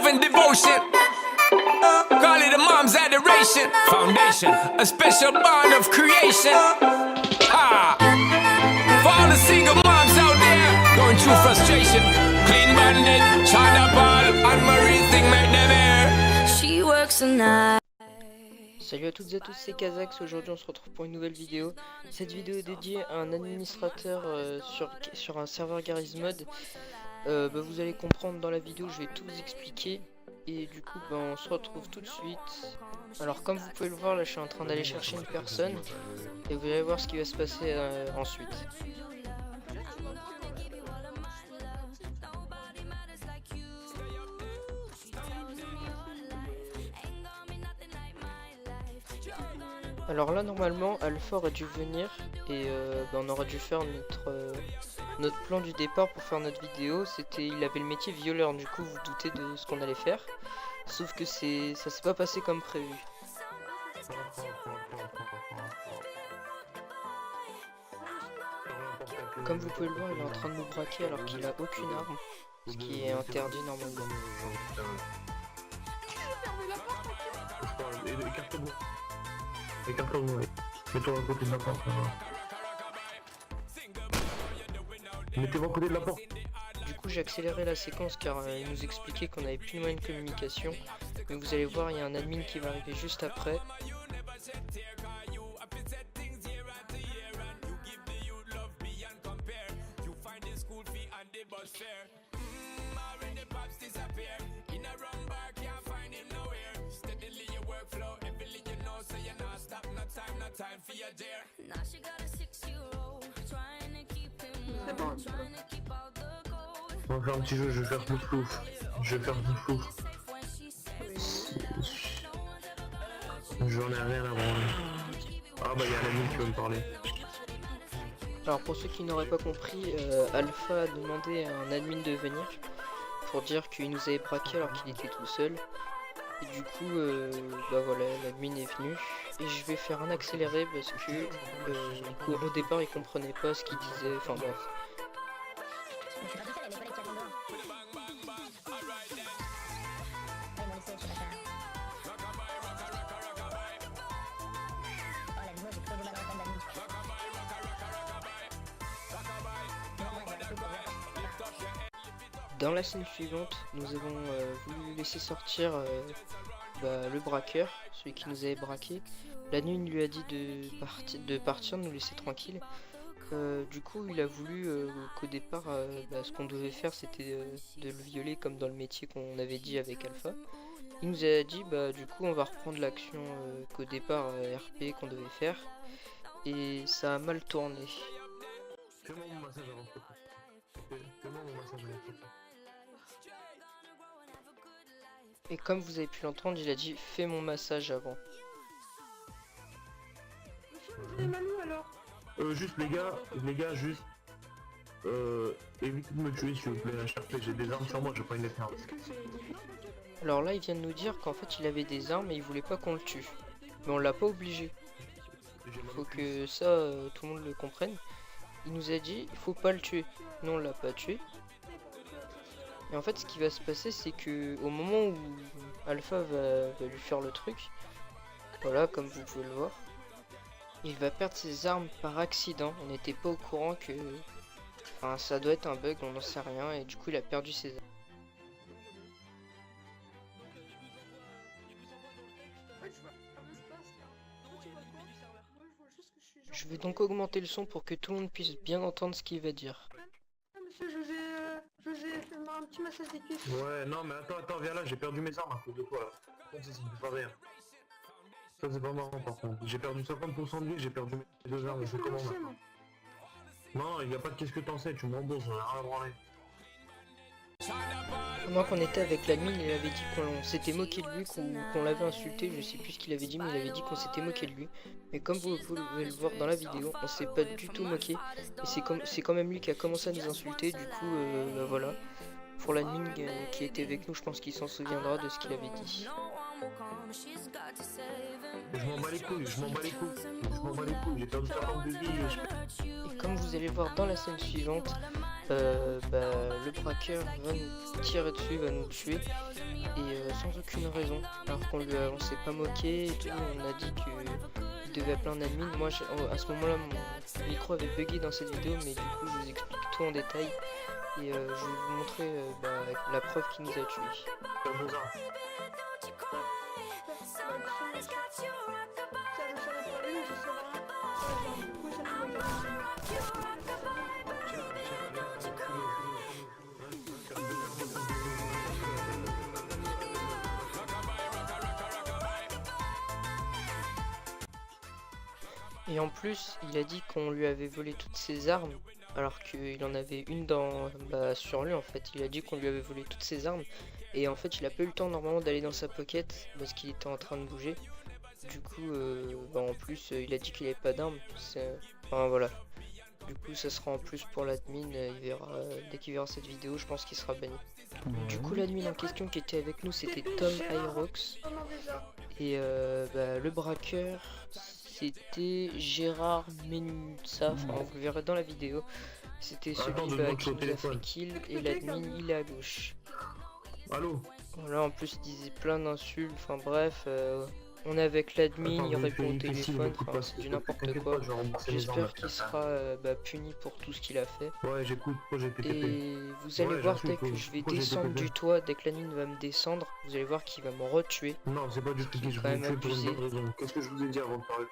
and devotion. Call it a mom's adoration. Foundation, a special bond of creation. Ah, for all the single moms out there going through frustration. Clean Bandit, China Ball, and Marie thing make them air. She works a night. Salut à toutes et à tous, c'est Kazax. Aujourd'hui on se retrouve pour une nouvelle vidéo. Cette vidéo est dédiée à un administrateur sur un serveur Garry's Mod. Vous allez comprendre dans la vidéo, je vais tout vous expliquer. Et du coup on se retrouve tout de suite. Alors comme vous pouvez le voir là, je suis en train d'aller chercher une personne. Et vous allez voir ce qui va se passer ensuite. Alors là normalement Alpha aurait dû venir et on aurait dû faire notre plan du départ pour faire notre vidéo. Il avait le métier violeur, du coup vous doutez de ce qu'on allait faire. Sauf que ça s'est pas passé comme prévu. Comme vous pouvez le voir, il est en train de nous braquer alors qu'il a aucune arme, ce qui est interdit normalement. Mets-toi à côté de la porte. Mettez-vous à côté de la porte. Du coup j'ai accéléré la séquence car il nous expliquait qu'on avait plus de moyen de communication. Mais vous allez voir, il y a un admin qui va arriver juste après. On va faire un petit jeu, je vais faire du flou. J'en ai rien à branler. Ah bah y'a l'ami qui veut me parler. Alors pour ceux qui n'auraient pas compris, Alpha a demandé à un admin de venir pour dire qu'il nous avait braqué alors qu'il était tout seul. Et du coup, voilà, l'admin est venu et je vais faire un accéléré parce que au départ il comprenait pas ce qu'il disait, enfin bref. Dans la scène suivante, nous avons voulu laisser sortir le braqueur, celui qui nous avait braqué. La nuit, il lui a dit de partir, de nous laisser tranquille. Du coup, il a voulu qu'au départ, ce qu'on devait faire, c'était de le violer comme dans le métier qu'on avait dit avec Alpha. Il nous a dit, du coup, on va reprendre l'action qu'au départ RP qu'on devait faire. Et ça a mal tourné. Fais-moi mon massage avant. Fais-moi mon massage avant. Et comme vous avez pu l'entendre, il a dit fais mon massage avant. Juste les gars, juste évitez de me tuer s'il vous plaît, HRP, j'ai des armes sur moi, je vais pas une lettre. Alors là il vient de nous dire qu'en fait il avait des armes et il voulait pas qu'on le tue. Mais on l'a pas obligé. Faut que ça tout le monde le comprenne. Il nous a dit il faut pas le tuer. Nous on l'a pas tué. Et en fait ce qui va se passer c'est que au moment où Alpha va lui faire le truc, voilà comme vous pouvez le voir, il va perdre ses armes par accident. On n'était pas au courant que... Enfin ça doit être un bug, on n'en sait rien et du coup il a perdu ses armes. Je vais donc augmenter le son pour que tout le monde puisse bien entendre ce qu'il va dire. Monsieur José, fais-moi un petit massage des cuisses. Ouais, non mais attends, viens là, j'ai perdu mes armes à cause de toi là. Ça me fait pas rire. Ça c'est pas marrant par contre. J'ai perdu 50% de vie, j'ai perdu mes deux armes, c'est comment maintenant? Non, il n'y a pas de qu'est-ce que t'en sais, tu me rembourses, j'en ai rien à branler. Pendant qu'on était avec l'admin, il avait dit qu'on s'était moqué de lui, qu'on l'avait insulté, je sais plus ce qu'il avait dit, mais il avait dit qu'on s'était moqué de lui. Mais comme vous pouvez le voir dans la vidéo, on s'est pas du tout moqué. Et c'est quand même lui qui a commencé à nous insulter, du coup, voilà. Pour l'admin qui était avec nous, je pense qu'il s'en souviendra de ce qu'il avait dit. Je m'en bats les couilles, j'ai perdu 50 de vie. Et comme vous allez voir dans la scène suivante, le braqueur va nous tirer dessus, va nous tuer, et sans aucune raison, alors on s'est pas moqué et tout, on a dit qu'il devait appeler un admin. Moi à ce moment là mon micro avait bugué dans cette vidéo, mais du coup je vous explique tout en détail, et je vais vous montrer la preuve qui nous a tués. Et en plus, il a dit qu'on lui avait volé toutes ses armes, alors qu'il en avait une sur lui en fait. Il a dit qu'on lui avait volé toutes ses armes, et en fait il a pas eu le temps normalement d'aller dans sa pocket, parce qu'il était en train de bouger. Du coup, en plus, il a dit qu'il avait pas d'armes. Enfin voilà. Du coup, ça sera en plus pour l'admin. Il verra dès qu'il verra cette vidéo, je pense qu'il sera banni. Du coup, l'admin en question qui était avec nous, c'était Tom Irox. Et le braqueur, c'était Gérard Menusa. Enfin, vous le verrez dans la vidéo. C'était celui qui nous a fait kill. Et l'admin, il est à gauche. Allô? Voilà, en plus, il disait plein d'insultes. Enfin bref. On est avec l'admin, il répond au téléphone, enfin, c'est du n'importe quoi. J'espère qu'il sera puni pour tout ce qu'il a fait. Ouais, j'écoute, j'ai pété. Et vous allez voir, dès que je vais descendre du toit, dès que l'admin va me descendre, vous allez voir qu'il va me retuer. Non, c'est pas du tout ce que je vous ai tué pour une bonne raison. Qu'est-ce que je vous ai dit avant de parler?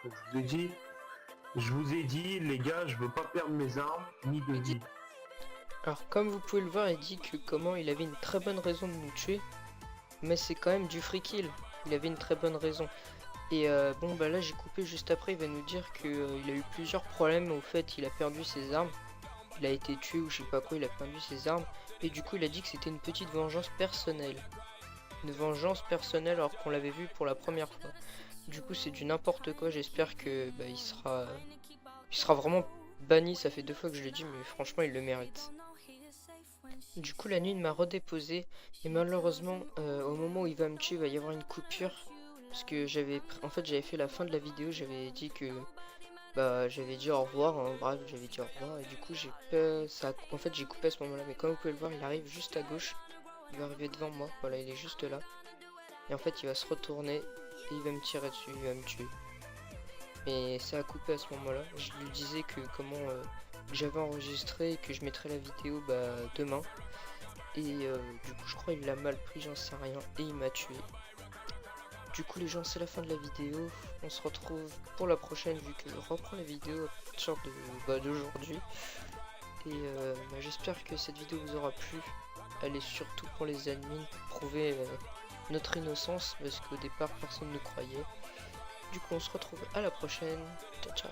Je vous ai dit, les gars, je veux pas perdre mes armes, ni de vie. Alors, comme vous pouvez le voir, il dit que il avait une très bonne raison de nous tuer, mais c'est quand même du free kill. Il avait une très bonne raison. Et là j'ai coupé juste après, il va nous dire qu'il a eu plusieurs problèmes. Au fait, il a perdu ses armes. Il a été tué ou je sais pas quoi, il a perdu ses armes. Et du coup il a dit que c'était une petite vengeance personnelle. Une vengeance personnelle alors qu'on l'avait vu pour la première fois. Du coup c'est du n'importe quoi, j'espère que il sera vraiment banni. Ça fait 2 fois que je l'ai dit, mais franchement il le mérite. Du coup la nuit m'a redéposé, et malheureusement au moment où il va me tuer il va y avoir une coupure, parce que j'avais fait la fin de la vidéo, j'avais dit que j'avais dit au revoir, hein, bref j'avais dit au revoir, et du coup j'ai coupé à ce moment là, mais comme vous pouvez le voir il arrive juste à gauche, il va arriver devant moi, voilà il est juste là, et en fait il va se retourner et il va me tirer dessus, il va me tuer. Mais ça a coupé à ce moment là, je lui disais que j'avais enregistré et que je mettrai la vidéo demain. Et du coup je crois il l'a mal pris, j'en sais rien, et il m'a tué. Du coup les gens, c'est la fin de la vidéo. On se retrouve pour la prochaine, vu que je reprends la vidéo à partir d'aujourd'hui. Et j'espère que cette vidéo vous aura plu. Elle est surtout pour les admins, pour prouver notre innocence, parce qu'au départ personne ne croyait. Du coup on se retrouve à la prochaine. Ciao ciao.